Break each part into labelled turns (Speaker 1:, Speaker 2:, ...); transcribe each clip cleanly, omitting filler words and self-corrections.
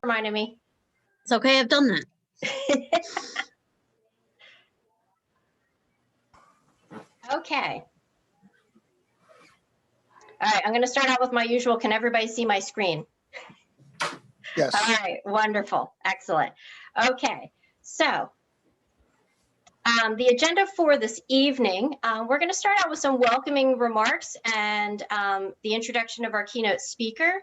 Speaker 1: Reminded me.
Speaker 2: It's okay, I've done that.
Speaker 1: Okay. All right, I'm going to start out with my usual. Can everybody see my screen?
Speaker 3: Yes.
Speaker 1: All right, wonderful, excellent. Okay, so the agenda for this evening, we're going to start out with some welcoming remarks and the introduction of our keynote speaker.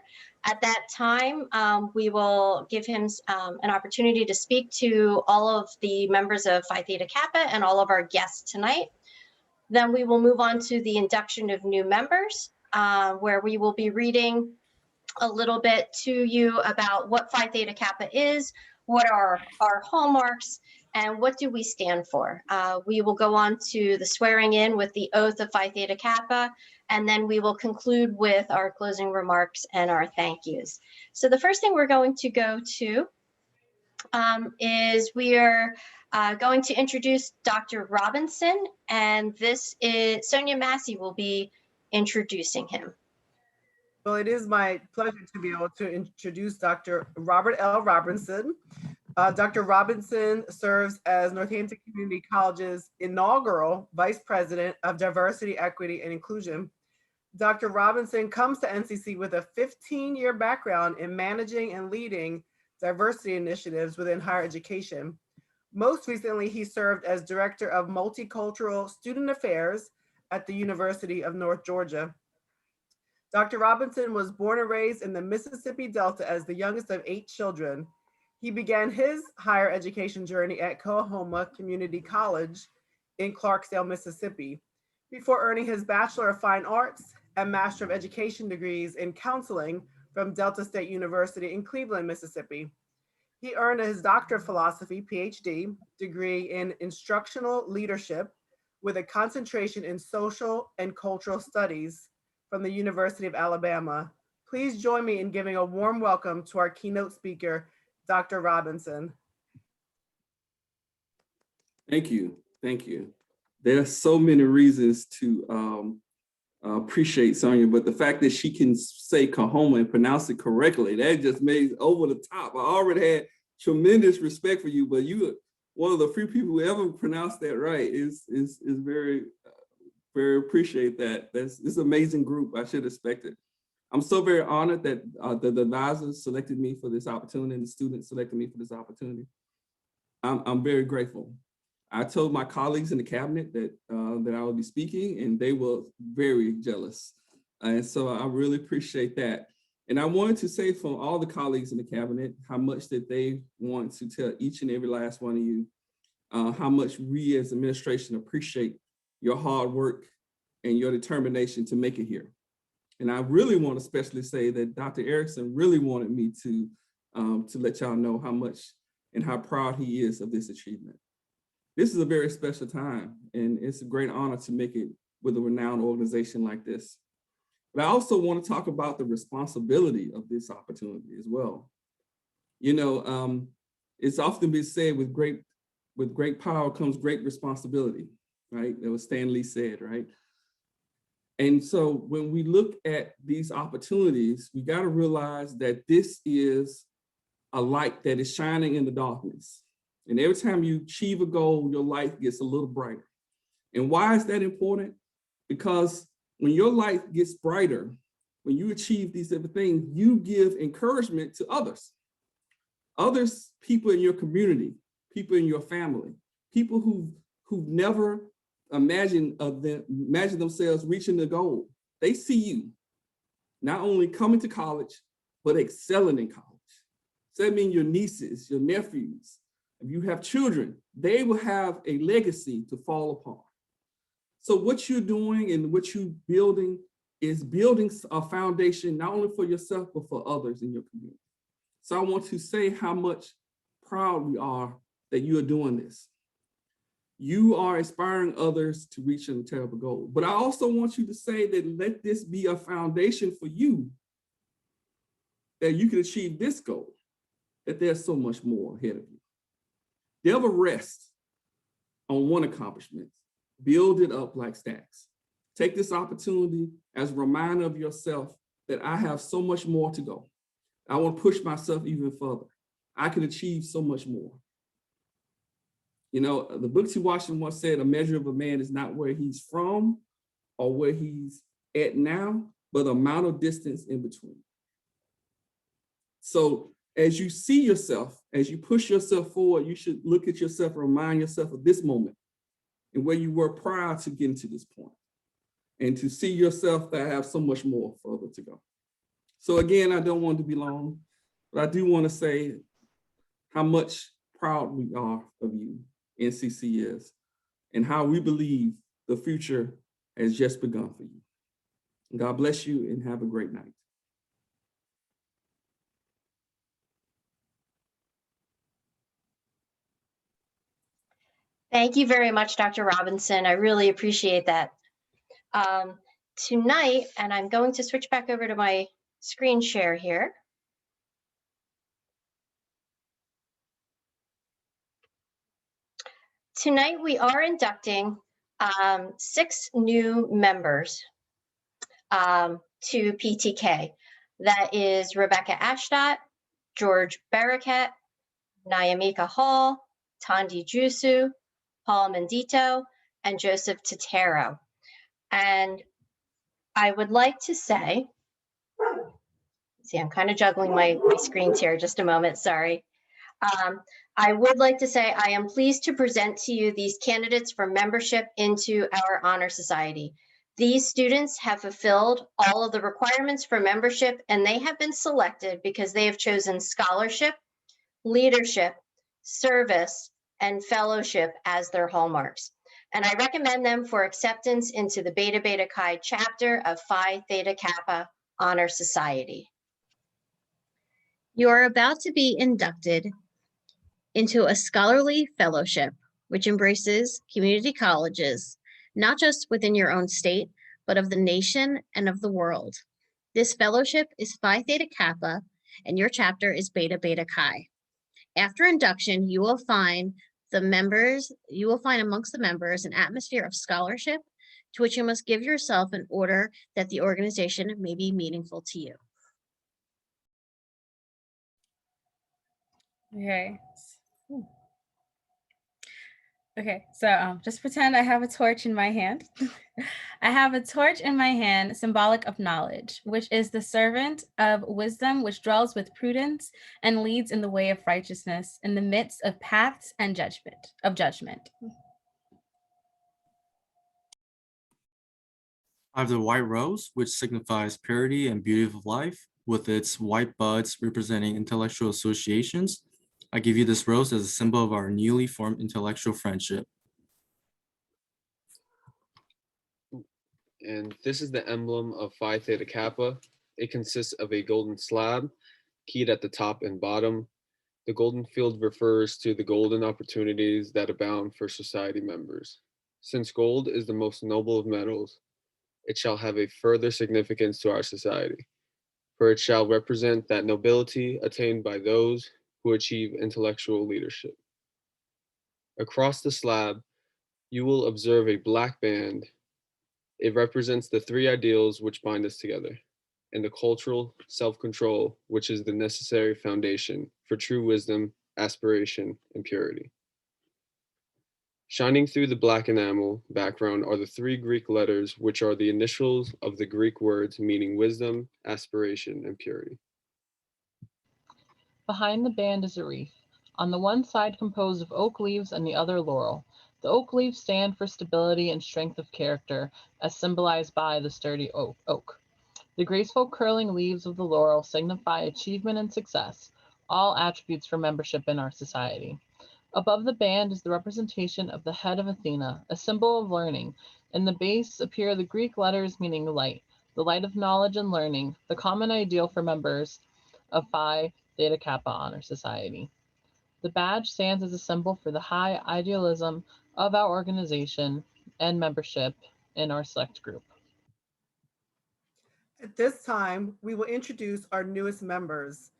Speaker 1: At that time, we will give him an opportunity to speak to all of the members of Phi Theta Kappa and all of our guests tonight. Then we will move on to the induction of new members, where we will be reading a little bit to you about what Phi Theta Kappa is, what are our hallmarks, and what do we stand for. We will go on to the swearing in with the oath of Phi Theta Kappa, and then we will conclude with our closing remarks and our thank yous. So the first thing we're going to go to is we are going to introduce Dr. Robinson, and this is Sonia Massey will be introducing him.
Speaker 4: Well, it is my pleasure to be able to introduce Dr. Robert L. Robinson. Dr. Robinson serves as Northampton Community College's inaugural Vice President of Diversity, Equity, and Inclusion. Dr. Robinson comes to NCC with a 15-year background in managing and leading diversity initiatives within higher education. Most recently, he served as Director of Multicultural Student Affairs at the University of North Georgia. Dr. Robinson was born and raised in the Mississippi Delta as the youngest of 8 children. He began his higher education journey at Coahoma Community College in Clarksdale, Mississippi, before earning his Bachelor of Fine Arts and Master of Education degrees in counseling from Delta State University in Cleveland, Mississippi. He earned his Doctor of Philosophy, PhD, degree in Instructional Leadership with a concentration in Social and Cultural Studies from the University of Alabama. Please join me in giving a warm welcome to our keynote speaker, Dr. Robinson.
Speaker 5: Thank you, thank you. There are so many reasons to appreciate Sonia, but the fact that she can say Coahoma and pronounce it correctly, that just made it over the top. I already had tremendous respect for you, but you are one of the few people who ever pronounced that right. Is very appreciate that. This is an amazing group. I should expect it. I'm so very honored that the advisors selected me for this opportunity and the students selected me for this opportunity. I'm very grateful. I told my colleagues in the cabinet that I would be speaking, and they were very jealous. And so I really appreciate that. And I wanted to say from all the colleagues in the cabinet how much that they want to tell each and every last one of you how much we as administration appreciate your hard work and your determination to make it here. And I really want to especially say that Dr. Erickson really wanted me to let y'all know how much and how proud he is of this achievement. This is a very special time, and it's a great honor to make it with a renowned organization like this. But I also want to talk about the responsibility of this opportunity as well. You know, it's often been said with great power comes great responsibility, right? That was Stan Lee said, right? And so when we look at these opportunities, we got to realize that this is a light that is shining in the darkness. And every time you achieve a goal, your light gets a little brighter. And why is that important? Because when your light gets brighter, when you achieve these different things, you give encouragement to others. Others, people in your community, people in your family, people who've never imagined themselves reaching the goal. They see you not only coming to college, but excelling in college. So that means your nieces, your nephews, if you have children, they will have a legacy to fall upon. So what you're doing and what you're building is building a foundation, not only for yourself, but for others in your community. So I want to say how much proud we are that you are doing this. You are inspiring others to reach a terrible goal. But I also want you to say that let this be a foundation for you, that you can achieve this goal, that there's so much more ahead of you. Never rest on one accomplishment. Build it up like stacks. Take this opportunity as a reminder of yourself that I have so much more to go. I want to push myself even further. I can achieve so much more. You know, the Booker T. Washington once said, a measure of a man is not where he's from or where he's at now, but the amount of distance in between. So as you see yourself, as you push yourself forward, you should look at yourself and remind yourself of this moment and where you were prior to getting to this point, and to see yourself that have so much more further to go. So again, I don't want to be long, but I do want to say how much proud we are of you, NCC is, and how we believe the future has just begun for you. God bless you and have a great night.
Speaker 1: Thank you very much, Dr. Robinson. I really appreciate that. Tonight, and I'm going to switch back over to my screen share here. Tonight, we are inducting 6 new members to PTK. That is Rebecca Ashtott, George Barakat, Nyamika Hall, Tandi Jusu, Paul Mendito, and Joseph Totero. And I would like to say, see, I'm kind of juggling my screens here, just a moment, sorry. I would like to say I am pleased to present to you these candidates for membership into our Honor Society. These students have fulfilled all of the requirements for membership, and they have been selected because they have chosen scholarship, leadership, service, and fellowship as their hallmarks. And I recommend them for acceptance into the Beta Beta Chi chapter of Phi Theta Kappa Honor Society.
Speaker 2: You are about to be inducted into a scholarly fellowship, which embraces community colleges, not just within your own state, but of the nation and of the world. This fellowship is Phi Theta Kappa, and your chapter is Beta Beta Chi. After induction, you will find amongst the members an atmosphere of scholarship to which you must give yourself in order that the organization may be meaningful to you.
Speaker 6: Okay. Okay, so just pretend I have a torch in my hand. I have a torch in my hand, symbolic of knowledge, which is the servant of wisdom, which dwells with prudence and leads in the way of righteousness in the midst of paths and judgment.
Speaker 7: I have the white rose, which signifies purity and beauty of life, with its white buds representing intellectual associations. I give you this rose as a symbol of our newly formed intellectual friendship.
Speaker 8: And this is the emblem of Phi Theta Kappa. It consists of a golden slab, keyed at the top and bottom. The golden field refers to the golden opportunities that abound for society members. Since gold is the most noble of metals, it shall have a further significance to our society, for it shall represent that nobility attained by those who achieve intellectual leadership. Across the slab, you will observe a black band. It represents the 3 ideals which bind us together, and the cultural self-control, which is the necessary foundation for true wisdom, aspiration, and purity. Shining through the black enamel background are the 3 Greek letters, which are the initials of the Greek words meaning wisdom, aspiration, and purity.
Speaker 9: Behind the band is a wreath, on the one side composed of oak leaves and the other laurel. The oak leaves stand for stability and strength of character, as symbolized by the sturdy oak. The graceful curling leaves of the laurel signify achievement and success, all attributes for membership in our society. Above the band is the representation of the head of Athena, a symbol of learning. In the base appear the Greek letters meaning light, the light of knowledge and learning, the common ideal for members of Phi Theta Kappa Honor Society. The badge stands as a symbol for the high idealism of our organization and membership in our select group.
Speaker 4: At this time, we will introduce our newest members.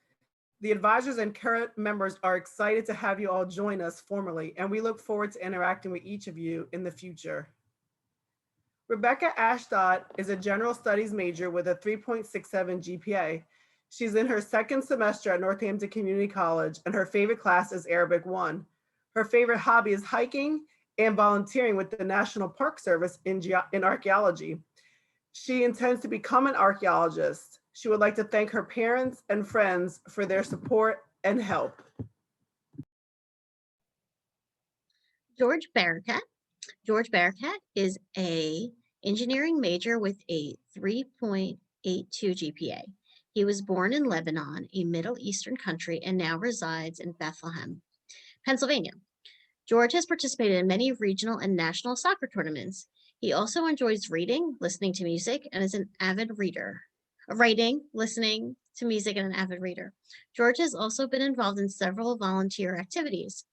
Speaker 4: The advisors and current members are excited to have you all join us formally, and we look forward to interacting with each of you in the future. Rebecca Ashtott is a general studies major with a 3.67 GPA. She's in her second semester at Northampton Community College, and her favorite class is Arabic 1. Her favorite hobby is hiking and volunteering with the National Park Service in archaeology. She intends to become an archaeologist. She would like to thank her parents and friends for their support and help.
Speaker 2: George Barakat. George Barakat is a engineering major with a 3.82 GPA. He was born in Lebanon, a Middle Eastern country, and now resides in Bethlehem, Pennsylvania. George has participated in many regional and national soccer tournaments. He also enjoys reading, listening to music, and is an avid reader. Writing, listening to music, and an avid reader. George has also been involved in several volunteer activities.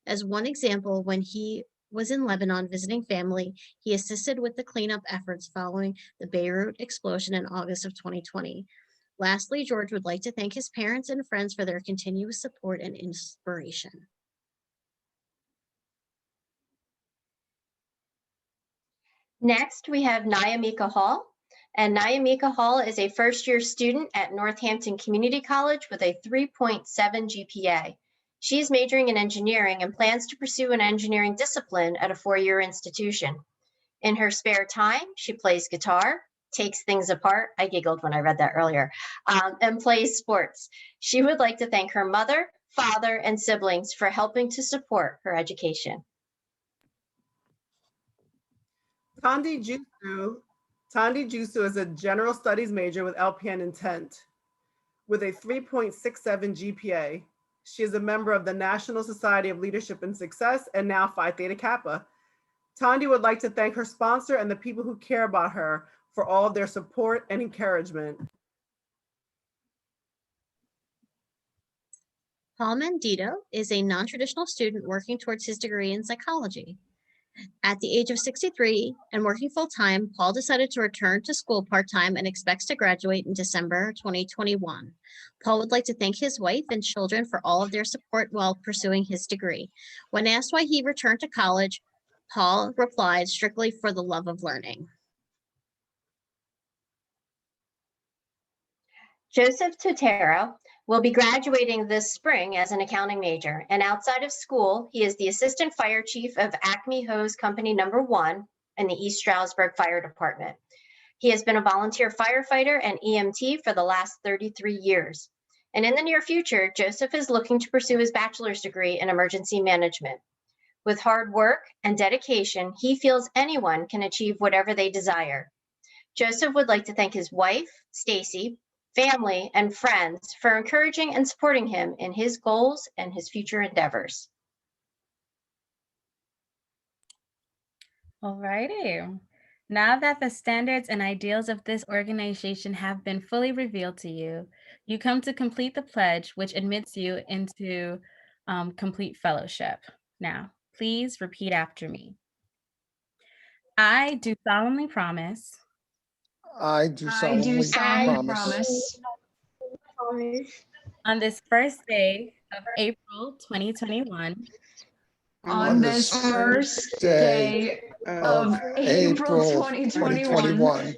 Speaker 2: As one example, when he was in Lebanon visiting family, he assisted with the cleanup efforts following the Beirut explosion in August of 2020. Lastly, George would like to thank his parents and friends for their continuous support and inspiration.
Speaker 1: Next, we have Nyamika Hall. And Nyamika Hall is a first-year student at Northampton Community College with a 3.7 GPA. She is majoring in engineering and plans to pursue an engineering discipline at a four-year institution. In her spare time, she plays guitar, takes things apart. I giggled when I read that earlier, and plays sports. She would like to thank her mother, father, and siblings for helping to support her education.
Speaker 4: Tandi Jusu is a general studies major with LPN intent with a 3.67 GPA. She is a member of the National Society of Leadership and Success and now Phi Theta Kappa. Tandi would like to thank her sponsor and the people who care about her for all of their support and encouragement.
Speaker 2: Paul Mendito is a non-traditional student working towards his degree in psychology. At the age of 63 and working full-time, Paul decided to return to school part-time and expects to graduate in December 2021. Paul would like to thank his wife and children for all of their support while pursuing his degree. When asked why he returned to college, Paul replied, strictly for the love of learning.
Speaker 1: Joseph Totero will be graduating this spring as an accounting major, and outside of school, he is the assistant fire chief of Acme Hose Company No. 1 in the East Stroudsburg Fire Department. He has been a volunteer firefighter and EMT for the last 33 years. And in the near future, Joseph is looking to pursue his bachelor's degree in emergency management. With hard work and dedication, he feels anyone can achieve whatever they desire. Joseph would like to thank his wife, Stacy, family, and friends for encouraging and supporting him in his goals and his future endeavors.
Speaker 6: All righty. Now that the standards and ideals of this organization have been fully revealed to you, you come to complete the pledge, which admits you into complete fellowship. Now, please repeat after me. I do solemnly promise.
Speaker 3: I do solemnly promise
Speaker 6: On this first day of April 2021.
Speaker 10: On this first day of April 2021.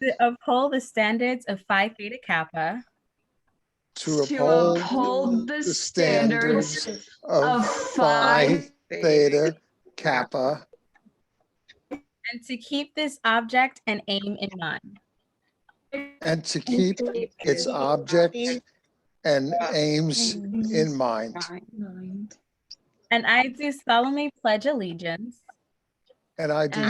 Speaker 6: To uphold the standards of Phi Theta Kappa.
Speaker 3: To uphold the standards of Phi Theta Kappa.
Speaker 6: And to keep this object and aim in mind.
Speaker 3: And to keep its object and aims in mind.
Speaker 6: And I do solemnly pledge allegiance.
Speaker 3: And I do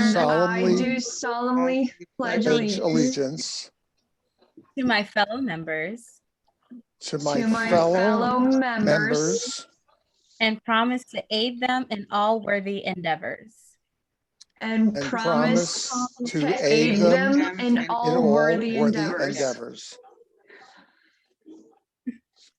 Speaker 10: solemnly pledge allegiance
Speaker 6: to my fellow members.
Speaker 3: To my fellow members.
Speaker 6: And promise to aid them in all worthy endeavors.
Speaker 10: And promise to aid them in all worthy endeavors.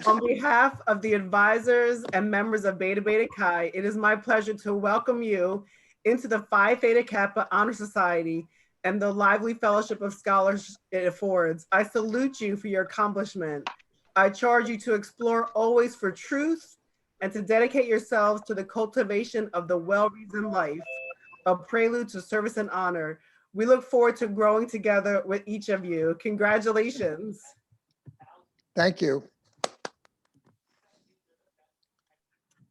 Speaker 4: On behalf of the advisors and members of Beta Beta Chi, it is my pleasure to welcome you into the Phi Theta Kappa Honor Society and the lively fellowship of scholars it affords. I salute you for your accomplishment. I charge you to explore always for truth and to dedicate yourselves to the cultivation of the well-reasoned life, a prelude to service and honor. We look forward to growing together with each of you. Congratulations.
Speaker 3: Thank you.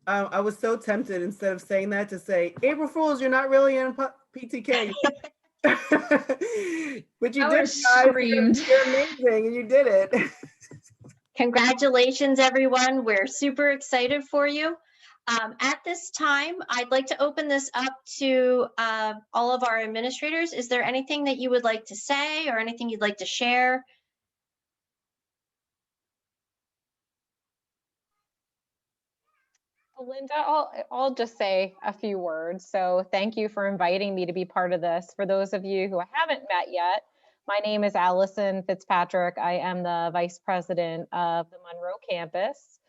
Speaker 4: I was so tempted, instead of saying that, to say, April Fools, you're not really in PTK. But you
Speaker 10: I
Speaker 4: did,
Speaker 10: would've
Speaker 4: guys.
Speaker 10: screamed.
Speaker 4: You're amazing, and you did it.
Speaker 1: Congratulations, everyone. We're super excited for you. At this time, I'd like to open this up to all of our administrators. Is there anything that you would like to say or anything you'd like to share?
Speaker 11: Linda, I'll just say a few words. So thank you for inviting me to be part of this. For those of you who I haven't met yet, my name is Allison Fitzpatrick. I am the Vice President of the Monroe campus.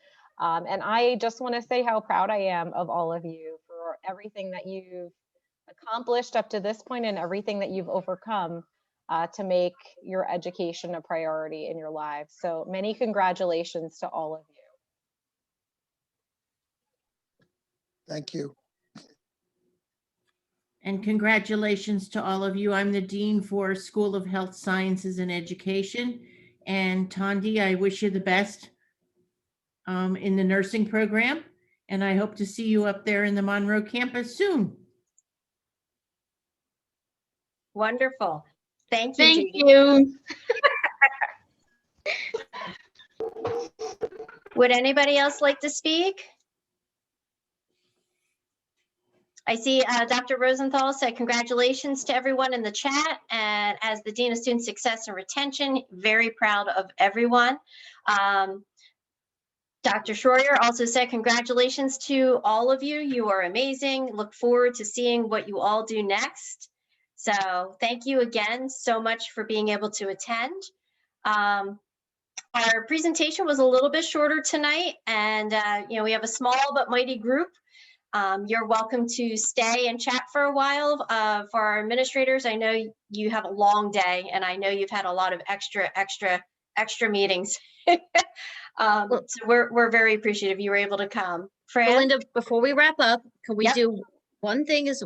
Speaker 11: And I just want to say how proud I am of all of you for everything that you've accomplished up to this point and everything that you've overcome to make your education a priority in your lives. So many congratulations to all of you.
Speaker 3: Thank you.
Speaker 12: And congratulations to all of you. I'm the Dean for School of Health Sciences and Education. And Tondi, I wish you the best in the nursing program. And I hope to see you up there in the Monroe campus soon.
Speaker 1: Wonderful. Thank you.
Speaker 2: Thank
Speaker 1: Judy.
Speaker 2: you.
Speaker 1: Would anybody else like to speak? I see Dr. Rosenthal said congratulations to everyone in the chat, and as the Dean of Student Success and Retention, very proud of everyone. Dr. Schroyer also said congratulations to all of you. You are amazing. Look forward to seeing what you all do next. So thank you again so much for being able to attend. Our presentation was a little bit shorter tonight, and we have a small but mighty group. You're welcome to stay and chat for a while. For our administrators, I know you have a long day, and I know you've had a lot of extra meetings. So we're very appreciative you were able to come. Fran?
Speaker 2: Belinda, before we wrap up, can we
Speaker 1: Yep.
Speaker 2: do one thing is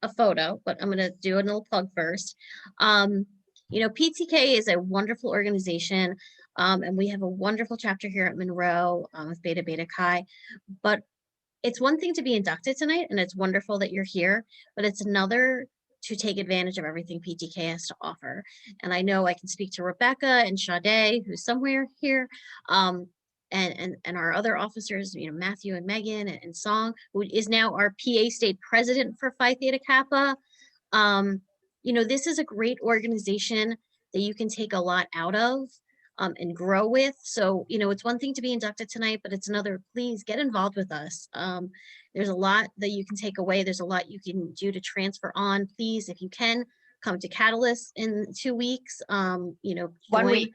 Speaker 2: a photo, but I'm going to do a little plug first. PTK is a wonderful organization, and we have a wonderful chapter here at Monroe with Beta Beta Chi, but it's one thing to be inducted tonight, and it's wonderful that you're here, but it's another to take advantage of everything PTK has to offer. And I know I can speak to Rebecca and Sade, who's somewhere here, and our other officers, Matthew and Megan and Song, who is now our PA state president for Phi Theta Kappa. This is a great organization that you can take a lot out of and grow with. So, it's one thing to be inducted tonight, but it's another, please get involved with us. There's a lot that you can take away. There's a lot you can do to transfer on. Please, if you can, come to Catalyst in 2 weeks.
Speaker 1: 1 week.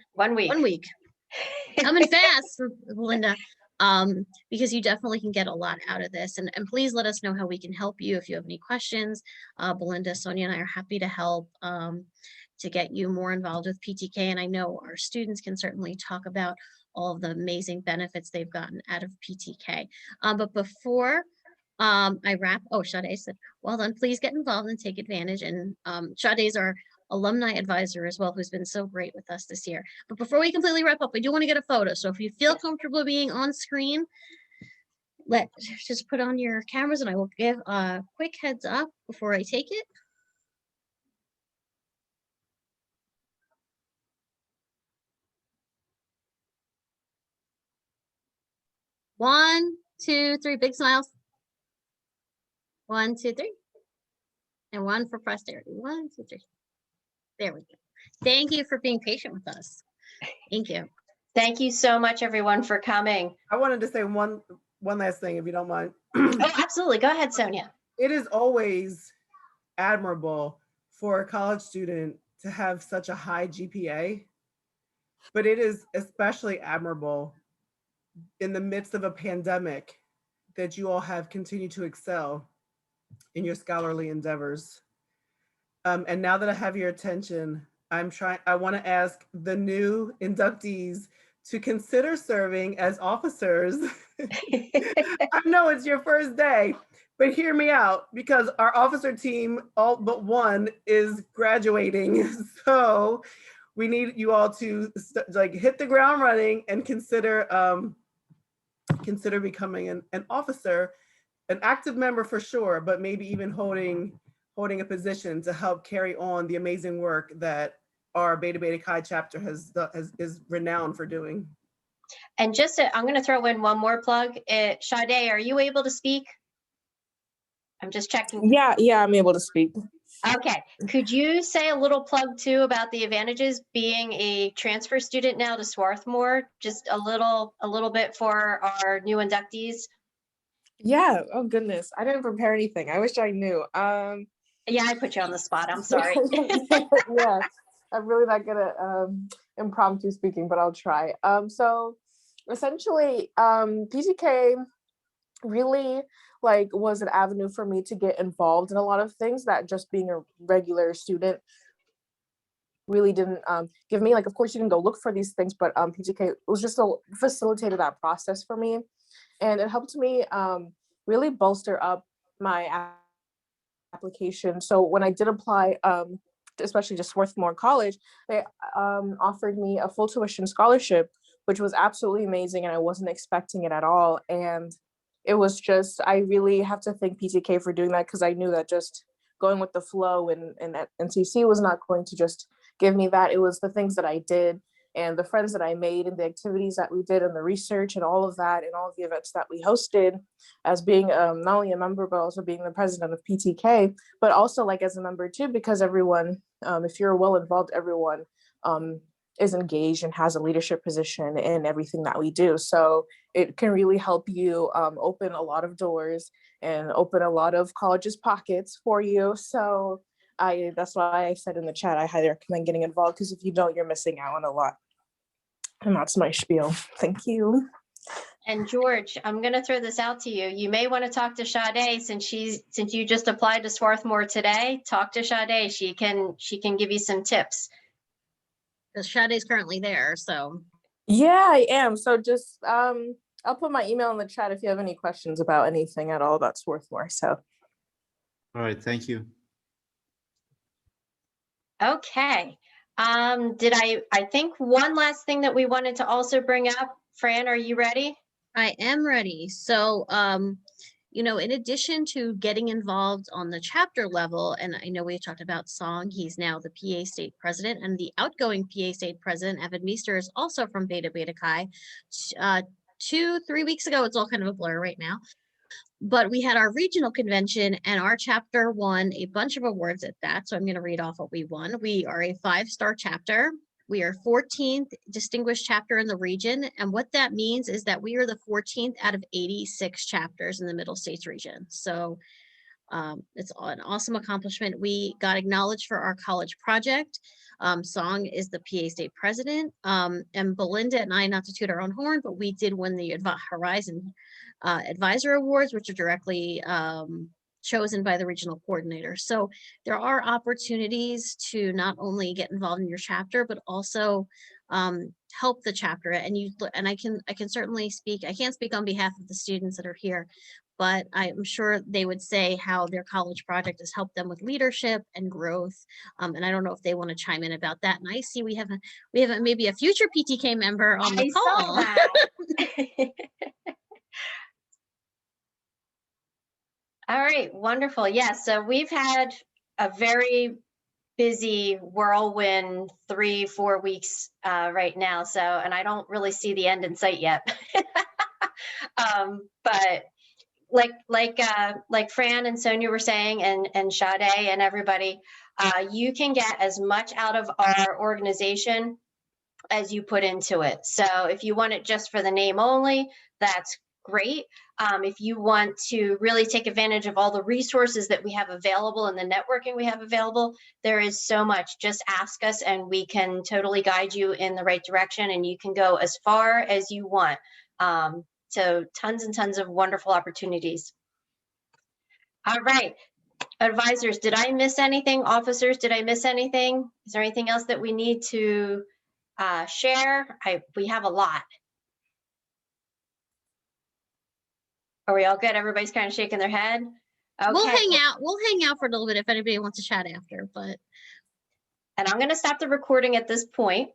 Speaker 2: Coming fast, Belinda, because you definitely can get a lot out of this. And please let us know how we can help you if you have any questions. Belinda, Sonia, and I are happy to help to get you more involved with PTK. And I know our students can certainly talk about all of the amazing benefits they've gotten out of PTK. But before I wrap, Sade said, well done, please get involved and take advantage. And Sade's our alumni advisor as well, who's been so great with us this year. But before we completely wrap up, we do want to get a photo. So if you feel comfortable being on screen, let's just put on your cameras and I will give a quick heads up before I take it. One, two, three, big smiles. 1, 2, 3. And one for posterity. 1, 2, 3. There we go. Thank you for being patient with us. Thank you.
Speaker 1: Thank you so much, everyone, for coming.
Speaker 4: I wanted to say one last thing, if you don't mind.
Speaker 1: Oh, absolutely. Go ahead, Sonia.
Speaker 4: It is always admirable for a college student to have such a high GPA, but it is especially admirable in the midst of a pandemic that you all have continued to excel in your scholarly endeavors. And now that I have your attention, I want to ask the new inductees to consider serving as officers. I know it's your first day, But hear me out, because our officer team, all but one, is graduating. So we need you all to like hit the ground running and consider becoming an officer, an active member for sure, but maybe even holding a position to help carry on the amazing work that our Beta Beta Chi chapter is renowned for doing.
Speaker 1: And I'm going to throw in one more plug. Sade, are you able to speak? I'm just checking.
Speaker 13: Yeah, I'm able to speak.
Speaker 1: Okay. Could you say a little plug too about the advantages being a transfer student now to Swarthmore? Just a little bit for our new inductees.
Speaker 13: Yeah. Oh goodness, I didn't prepare anything. I wish I knew.
Speaker 1: Yeah, I put you on the spot. I'm sorry.
Speaker 13: Yeah, I'm really not good at impromptu speaking, but I'll try. So essentially, PTK really was an avenue for me to get involved in a lot of things that just being a regular student really didn't give me. Like, of course, you can go look for these things, but PTK was just facilitated that process for me, and it helped me really bolster up my application. So when I did apply, especially to Swarthmore College, they offered me a full tuition scholarship, which was absolutely amazing, and I wasn't expecting it at all. And it was just, I really have to thank PTK for doing that, because I knew that just going with the flow and that NCC was not going to just give me that. It was the things that I did and the friends that I made and the activities that we did and the research and all of that and all of the events that we hosted as being not only a member, but also being the president of PTK, but also as a member too, because everyone, if you're well involved, everyone is engaged and has a leadership position in everything that we do. So it can really help you open a lot of doors and open a lot of colleges' pockets for you. So that's why I said in the chat, I highly recommend getting involved, because if you don't, you're missing out on a lot. And that's my spiel. Thank you.
Speaker 1: And George, I'm going to throw this out to you. You may want to talk to Sade, since you just applied to Swarthmore today. Talk to Sade. She can give you some tips.
Speaker 2: Because Sade's currently there, so.
Speaker 13: Yeah, I am. So just I'll put my email in the chat if you have any questions about anything at all about Swarthmore. So.
Speaker 14: All right, thank you.
Speaker 1: Okay. I think one last thing that we wanted to also bring up. Fran, are you ready?
Speaker 2: I am ready. So, in addition to getting involved on the chapter level, and I know we talked about Song, he's now the PA state president, and the outgoing PA state president, Evan Meester, is also from Beta Beta Chi. 2-3 weeks ago, it's all kind of a blur right now. But we had our regional convention, and our chapter won a bunch of awards at that. So I'm going to read off what we won. We are a 5-star chapter. We are 14th distinguished chapter in the region. And what that means is that we are the 14th out of 86 chapters in the Middle States region. So it's an awesome accomplishment. We got acknowledged for our college project. Song is the PA state president. And Belinda and I, not to toot our own horn, but we did win the Horizon Advisor Awards, which are directly chosen by the regional coordinator. So there are opportunities to not only get involved in your chapter, but also help the chapter. And I can certainly speak. I can't speak on behalf of the students that are here, but I'm sure they would say how their college project has helped them with leadership and growth. And I don't know if they want to chime in about that. And I see we have maybe a future PTK member on the call.
Speaker 1: I saw that. All right, wonderful. Yes, so we've had a very busy whirlwind 3-4 weeks right now. So, and I don't really see the end in sight yet. But like Fran and Sonia were saying, and Sade and everybody, you can get as much out of our organization as you put into it. So if you want it just for the name only, that's great. If you want to really take advantage of all the resources that we have available and the networking we have available, there is so much. Just ask us and we can totally guide you in the right direction, and you can go as far as you want. So tons and tons of wonderful opportunities. All right, advisors, did I miss anything? Officers, did I miss anything? Is there anything else that we need to share? We have a lot. Are we all good? Everybody's kind of shaking their head.
Speaker 2: We'll
Speaker 1: Okay.
Speaker 2: hang out. We'll hang out for a little bit if anybody wants to chat after, but
Speaker 1: And I'm going to stop the recording at this point.